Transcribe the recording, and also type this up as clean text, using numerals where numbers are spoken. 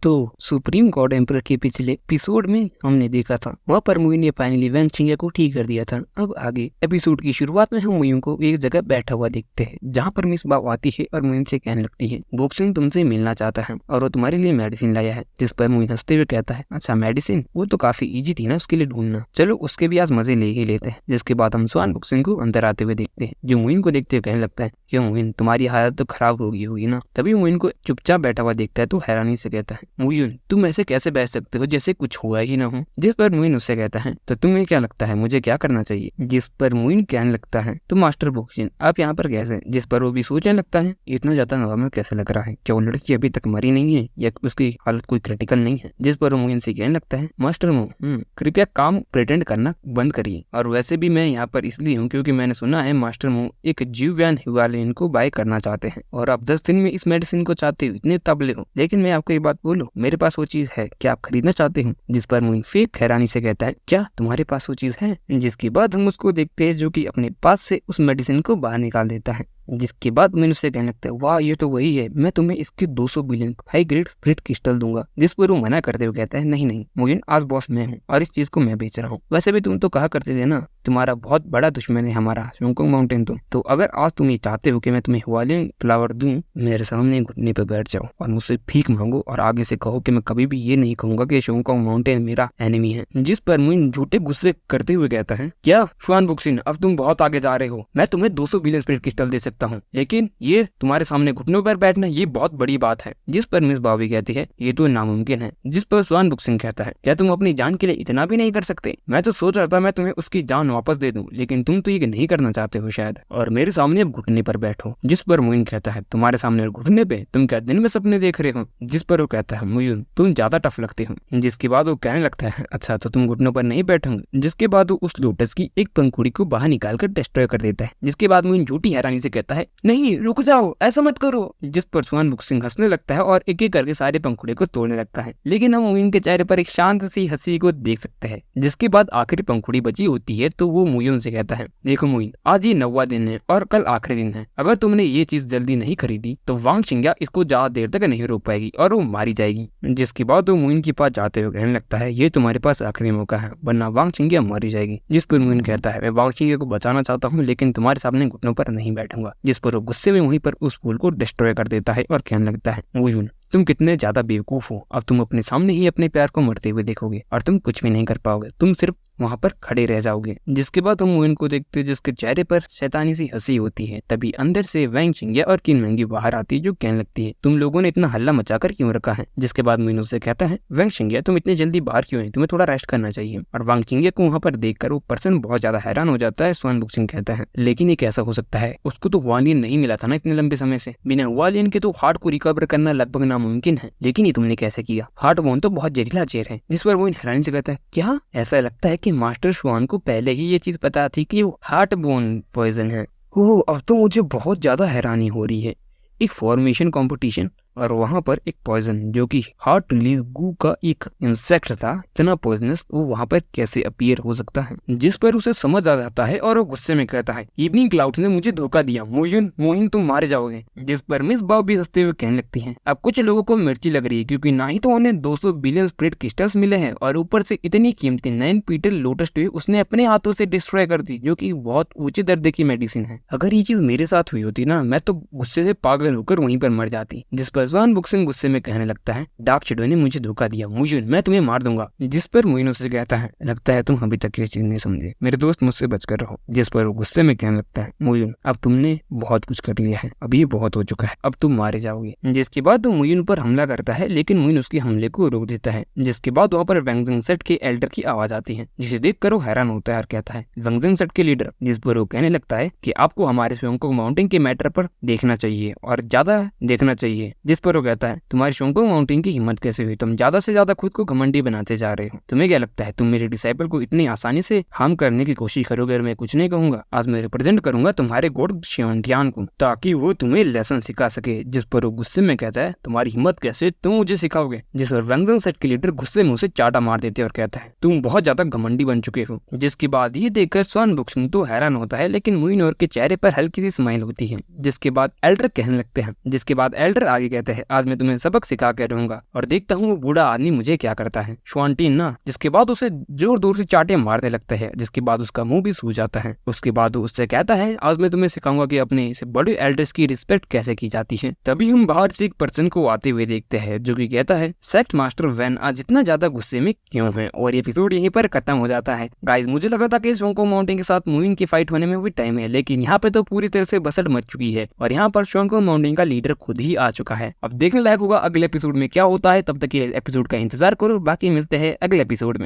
तो supreme God emperor के पिछले एपिसोड में हमने देखा था वहाँ पर मुइन ने फाइनली वैंग चिंगिया को ठीक कर दिया था। अब आगे एपिसोड की शुरुआत में हम मुइन को एक जगह बैठा हुआ देखते हैं जहाँ पर मिस बाव आती है और मुइन से कहने लगती है बॉक्सिंग तुमसे मिलना चाहता है और वो तुम्हारे लिए मेडिसिन लाया है। जिस पर मुइन हंसते हुए कहता है अच्छा मेडिसिन, वो तो काफी इजी थी ना उसके लिए ढूंढना, चलो उसके भी आज मजे ले ही लेते हैं। जिसके बाद हम स्वान बॉक्सिंग को अंदर आते हुए देखते हैं जो मुइन को देखते हुए कहने लगता है क्यों मुइन तुम्हारी हालत तो खराब हो गई होगी ना। तभी मुइन को चुपचाप बैठा हुआ देखता है तो हैरानी से कहता है मुइन तुम ऐसे कैसे बैठ सकते हो जैसे कुछ हुआ ही ना हो। जिस पर मुइन उससे कहता है तो तुम्हें क्या लगता है मुझे क्या करना चाहिए। जिस पर मुइन कहने लगता है तो मास्टर बॉक्सिंग आप यहाँ पर कैसे। जिस पर वो भी सोचने लगता है इतना ज्यादा नॉर्मल कैसे लग रहा है, क्या वो लड़की अभी तक मरी नहीं है या उसकी हालत कोई क्रिटिकल नहीं है। जिस पर मुइन से कहने लगता है मास्टर मो कृपया काम प्रिटेंड करना बंद करिए, और वैसे भी मैं यहाँ पर इसलिए हूँ क्योंकि मैंने सुना है मास्टर मो एक जीवव्यान हिमालयन को बाय करना चाहते हैं और आप 10 दिन में इस मेडिसिन को चाहते हो, इतने तबले हो। लेकिन मैं आपको एक बात बोलूं, मेरे पास वो चीज है, क्या आप खरीदना चाहते हो। जिस पर मुइन फेक हैरानी से कहता है क्या तुम्हारे पास वो चीज है। जिसके बाद हम उसको देखते हैं जो कि अपने पास से उस मेडिसिन को बाहर निकाल देता है। जिसके बाद मुइन उससे कहने लगता है वाह ये तो वही है, मैं तुम्हें इसके 200 billion high grade spirit crystal दूंगा। जिस पर वो मना करते हुए कहता है नहीं नहीं मुइन आज बॉस मैं हूँ और इस चीज को मैं बेच रहा हूँ। वैसे भी तुम तो कहा करते थे ना तुम्हारा बहुत बड़ा दुश्मन है हमारा शोंगकोंग माउंटेन। तो अगर आज तुम ये चाहते हो कि मैं तुम्हें हिमालयन फ्लावर दूं, मेरे सामने घुटने पे बैठ जाओ और मुझसे भीख मांगो और आगे से कहो कि मैं कभी भी ये नहीं कहूंगा कि शोंगकोंग माउंटेन मेरा एनिमी है। जिस पर मुइन झूठे गुस्से करते हुए कहता है क्या स्वान बुक्सिन अब तुम बहुत आगे जा रहे हो, मैं तुम्हें 200 बिलियन स्प्रिट क्रिस्टल दे सकता हूँ लेकिन ये तुम्हारे सामने घुटनों पर बैठना ये बहुत बड़ी बात है। जिस पर मिस बावी कहती है ये तो नामुमकिन है। जिस पर स्वान बुक्सिंग कहता है क्या तुम अपनी जान के लिए इतना भी नहीं कर सकते। मैं तो सोच रहा था मैं तुम्हें उसकी जान वापस दे दूं लेकिन तुम तो ये नहीं करना चाहते हो शायद, और मेरे सामने अब घुटने पर बैठो। जिस पर मुइन कहता है तुम्हारे सामने घुटने पे, तुम क्या दिन में सपने देख रहे हो। जिस पर वो कहता है मुइन तुम ज्यादा टफ लगते हो। जिसके बाद वो कहने लगता है अच्छा तो तुम घुटनों पर नहीं बैठोगे। जिसके बाद वो उस लोटस की एक पंखुड़ी को बाहर निकाल कर डिस्ट्रॉय कर देता है। जिसके बाद मुइन झूठी हैरानी से कहता है नहीं रुक जाओ ऐसा मत करो। जिस पर स्वान बुक्सिंग हंसने लगता है और एक एक करके सारे पंखुड़े को तोड़ने लगता है, लेकिन हम मुइन के चेहरे पर एक शांत सी हंसी को देख सकते हैं। जिसके बाद आखिरी पंखुड़ी बची होती है तो वो मुइन से कहता है देखो मुइन आज ये 9वां दिन है और कल आखिरी दिन है, अगर तुमने ये चीज जल्दी नहीं खरीदी तो वांग चिंगिया इसको ज्यादा देर तक नहीं रोक पाएगी और वो मारी जाएगी। जिसके बाद वो मुइन के पास जाते हुए कहने लगता है ये तुम्हारे पास आखिरी मौका है वरना वांग चिंगिया मारी जाएगी। जिस पर मुइन कहता है मैं वांग चिंगिया को बचाना चाहता हूँ लेकिन तुम्हारे सामने घुटनों पर नहीं बैठूंगा। जिस पर वो गुस्से में वहीं पर उस फूल को डिस्ट्रॉय कर देता है और कहने लगता है मुइन तुम कितने ज्यादा बेवकूफ हो, अब तुम अपने सामने ही अपने प्यार को मरते हुए देखोगे और तुम कुछ भी नहीं कर पाओगे, तुम सिर्फ वहाँ पर खड़े रह जाओगे। जिसके बाद हम मुइन को देखते जिसके चेहरे पर शैतानी सी हंसी होती है। तभी अंदर से वैंग चिंगिया और किन मेंगी बाहर आती है जो कहने लगती है तुम लोगों ने इतना हल्ला मचाकर क्यों रखा है। जिसके बाद मुइन उससे कहता है वैंग चिंगिया तुम इतने जल्दी बाहर क्यों है, तुम्हें थोड़ा रेस्ट करना चाहिए। और वांग चिंगिया को वहाँ पर देखकर वो पर्सन बहुत ज्यादा हैरान हो जाता है। स्वान बुक्सिंग कहता है लेकिन ये कैसा हो सकता है, उसको तो हुआलियन नहीं मिला था ना इतने लंबे समय से, बिना हुआलियन के तो हार्ट को रिकवर करना लगभग नामुमकिन है, लेकिन ये तुमने कैसे किया। हार्ट बोन तो बहुत जहरीला जहर है। जिस पर वो हैरानी से कहता है क्या ऐसा लगता है कि मास्टर स्वान को पहले ही ये चीज पता थी कि वो हार्ट बोन पॉइजन है। ओह अब तो मुझे बहुत ज्यादा हैरानी हो रही है। एक फॉर्मेशन कंपटीशन और वहाँ पर एक पॉइजन जो कि हार्ट रिलीज गू का एक इंसेक्ट था, इतना पॉइजनस वो वहाँ पर कैसे अपीयर हो सकता है। जिस पर उसे समझ आ जाता है और वो गुस्से में कहता है इवनिंग क्लाउड्स ने मुझे धोखा दिया, मोहिन तुम मारे जाओगे। जिस पर मिस बाव भी हंसते हुए कहने लगती है अब कुछ लोगों को मिर्ची लग रही है क्योंकि ना ही तो उन्हें 200 बिलियन स्प्रिट क्रिस्टल्स मिले हैं और ऊपर से इतनी कीमती 9 पीटल लोटस ट्री उसने अपने हाथों से डिस्ट्रॉय कर दी जो कि बहुत ऊंचे दर्जे की मेडिसिन है। अगर ये चीज मेरे साथ हुई होती ना मैं तो गुस्से से पागल होकर वहीं पर मर जाती। जिस पर स्वान बुक्सिंग गुस्से में कहने लगता है डार्क शैडो ने मुझे धोखा दिया मुइन मैं तुम्हें मार दूंगा। जिस पर मुइन उससे कहता है लगता है तुम अभी तक ये चीज नहीं समझे, मेरे दोस्त मुझसे बचकर रहो। जिस पर वो गुस्से में कहने लगता है मुइन अब तुमने बहुत कुछ कर लिया है, अभी बहुत हो चुका है, अब तुम मारे जाओगे। जिसके बाद वो मुइन पर हमला करता है लेकिन मुइन उसके हमले को रोक देता है। जिसके बाद वहाँ पर वैंगजिंग सेट के एल्डर की आवाज आती है जिसे देखकर वो हैरान होता है और कहता है वैंगजिंग सेट के लीडर। जिस पर वो कहने लगता है कि आपको हमारे शोंगकोंग माउंटेन के मैटर पर देखना चाहिए और ज्यादा देखना चाहिए। जिस पर वो कहता है तुम्हारी शोंगकोंग माउंटेन की हिम्मत कैसे हुई, तुम ज्यादा से ज्यादा खुद को घमंडी बनाते जा रहे हो, तुम्हें क्या लगता है तुम मेरे डिसाइपल को इतनी आसानी से हार्म करने की कोशिश करोगे। और मैं कुछ नहीं कहूंगा, आज मैं रिप्रेजेंट करूंगा तुम्हारे गॉड शियांटियान को ताकि वो तुम्हें लेसन सिखा सके। जिस पर वो गुस्से में कहता है तुम्हारी हिम्मत कैसे, तुम मुझे सिखाओगे। जिस पर वैंगजिंग सेट के लीडर गुस्से में उसे चाटा मार देते और कहता है तुम बहुत ज्यादा घमंडी बन चुके हो। जिसके बाद ये देखकर स्वान बुक्सिंग तो हैरान होता है लेकिन मुइन और के चेहरे पर हल्की सी स्माइल होती है। जिसके बाद एल्डर कहने लगते हैं। जिसके बाद एल्डर आगे कहते कहते हैं आज मैं तुम्हें सबक सिखा के रहूंगा और देखता हूँ वो बूढ़ा आदमी मुझे क्या करता है। श्वानटीन ना जिसके बाद उसे जोर जोर से चाटे मारने लगता है, जिसके बाद उसका मुंह भी सूज जाता है। उसके बाद वो उससे कहता है आज मैं तुम्हें सिखाऊंगा कि अपने से बड़े एल्डर्स की रिस्पेक्ट कैसे की जाती है। तभी हम बाहर से एक पर्सन को आते हुए देखते हैं जो कि कहता है सेक्ट मास्टर वैन आज इतना ज्यादा गुस्से में क्यों है। और ये एपिसोड यहीं पर खत्म हो जाता है। गाइस मुझे लगा था कि शोंको माउंटेन के साथ मूविंग की फाइट होने में भी टाइम है, लेकिन यहाँ पे तो पूरी तरह से बसट मच चुकी है और यहाँ पर शोंको माउंटेन का लीडर खुद ही आ चुका है। अब देखने लायक होगा अगले एपिसोड में क्या होता है। तब तक ये एपिसोड का इंतजार करो, बाकी मिलते हैं अगले एपिसोड में।